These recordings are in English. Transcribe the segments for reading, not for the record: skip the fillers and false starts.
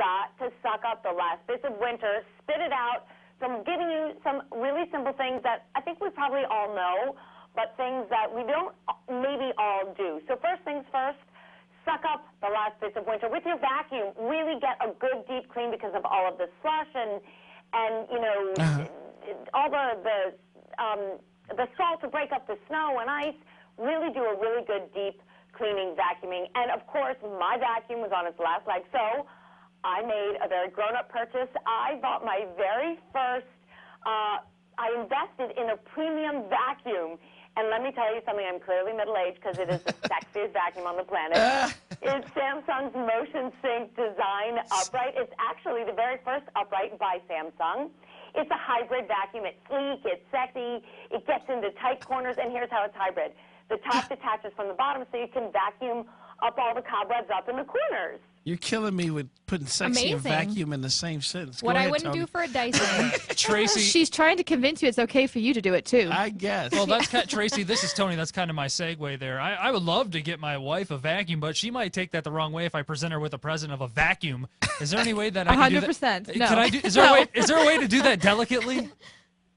got to suck up the last bits of winter, spit it out. So I'm giving you some really simple things that I think we probably all know, but things that we don't maybe all do. So first things first, suck up the last bits of winter with your vacuum. Really get a good deep clean because of all of the slush and you know, all the salt to break up the snow and ice. Really do a really good deep cleaning vacuuming. And of course, my vacuum was on its last leg, so I made a very grown-up purchase. I bought my very first, I invested in a premium vacuum. And let me tell you something, I'm clearly middle-aged because it is the sexiest vacuum on the planet. It's Samsung's Motion Sync Design Upright. It's actually the very first upright by Samsung. It's a hybrid vacuum. It's sleek, it's sexy, it gets into tight corners, and here's how it's hybrid. The top detaches from the bottom so you can vacuum up all the cobwebs up in the corners. You're killing me with putting sexy and vacuum in the same sentence. What I wouldn't do for a Dyson. Tracy. She's trying to convince you it's okay for you to do it, too. I guess. Well, that's Tracy, this is Tony. That's kind of my segue there. I would love to get my wife a vacuum, but she might take that the wrong way if I present her with a present of a vacuum. Is there any way that I can do that? 100%. No. Can I do, is there a way to do that delicately?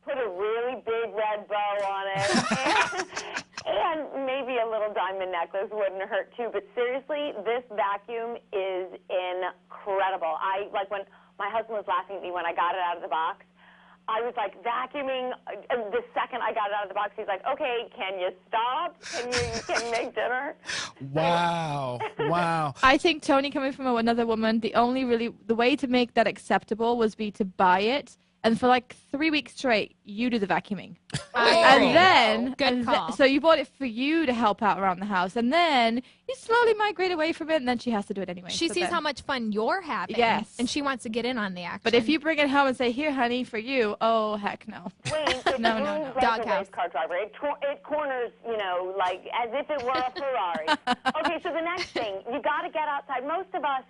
Put a really big red bow on it. And maybe a little diamond necklace wouldn't hurt too. But seriously, this vacuum is incredible. When my husband was laughing at me when I got it out of the box, I was like vacuuming. The second I got it out of the box, he's like, "Okay, can you stop? Can you make dinner?" Wow, wow. I think, Tony, coming from another woman, the way to make that acceptable was to buy it. And for like 3 weeks straight, you do the vacuuming. And then, good call. So you bought it for you to help out around the house. And then you slowly migrate away from it, and then she has to do it anyway. She sees how much fun you're having. Yes. And she wants to get in on the action. But if you bring it home and say, "Here, honey, for you," oh, heck no. Wait, No. Doghouse car driver. It corners, you know, like as if it were a Ferrari. Okay, so the next thing, you got to get outside. Most of us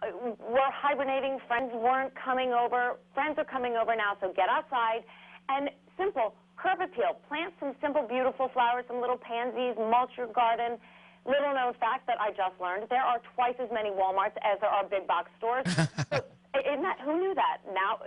were hibernating. Friends weren't coming over. Friends are coming over now, so get outside. And simple, curb appeal. Plant some simple, beautiful flowers, some little pansies, mulch your garden. Little known fact that I just learned, there are twice as many Walmarts as there are big box stores. So, who knew that? Now,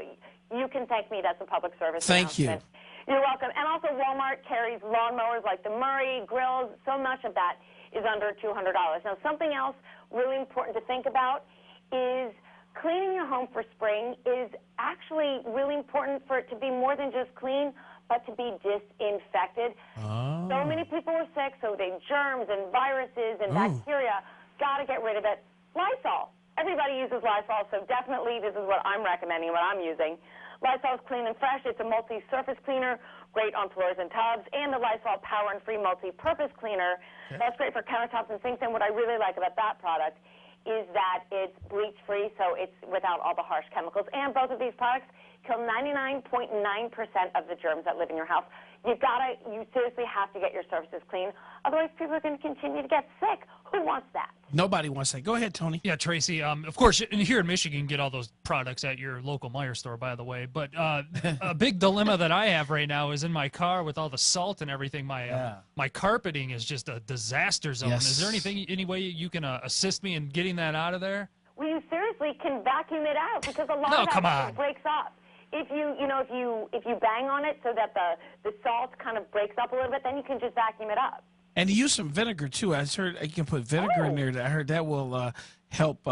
you can thank me. That's a public service announcement. You're welcome. And also, Walmart carries lawnmowers like the Murray, grills. So much of that is under $200. Now, something else really important to think about is cleaning your home for spring is actually really important for it to be more than just clean, but to be disinfected. Oh. So many people are sick, so they germs and viruses and bacteria. Got to get rid of it. Lysol. Everybody uses Lysol, so definitely this is what I'm recommending, what I'm using. Lysol's Clean and Fresh. It's a multi-surface cleaner, great on floors and tubs, and the Lysol Power and Free multi-purpose cleaner. Okay. That's great for countertops and sinks, and what I really like about that product is that it's bleach-free, so it's without all the harsh chemicals. And both of these products kill 99.9% of the germs that live in your house. You seriously have to get your surfaces clean. Otherwise, people are going to continue to get sick. Who wants that? Nobody wants that. Go ahead, Tony. Yeah, Tracy. Of course, here in Michigan, you can get all those products at your local Meijer store, by the way. But a big dilemma that I have right now is in my car with all the salt and everything. My carpeting is just a disaster zone. Yes. Is there any way you can assist me in getting that out of there? Well, you seriously can vacuum it out because a lot of that breaks up. If you bang on it so that the salt kind of breaks up a little bit, then you can just vacuum it up. And use some vinegar too. I heard you can put vinegar in there. I heard that will help.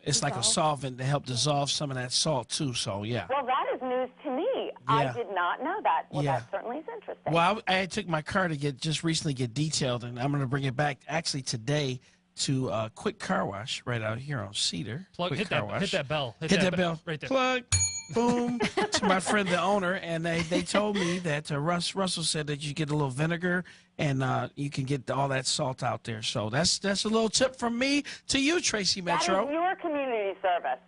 It's like a solvent to help dissolve some of that salt too. So yeah. Well, that is news to me. Yeah. I did not know that. Well, that certainly is interesting. Well, I took my car to just recently get detailed, and I'm going to bring it back actually today to Quick Car Wash right out here on Cedar. Hit that bell. Hit that bell. Right there. Plug. Boom. To my friend, the owner, and they told me that Russell said that you get a little vinegar and you can get all that salt out there. So that's a little tip from me to you, Tracy Metro. That is your community service.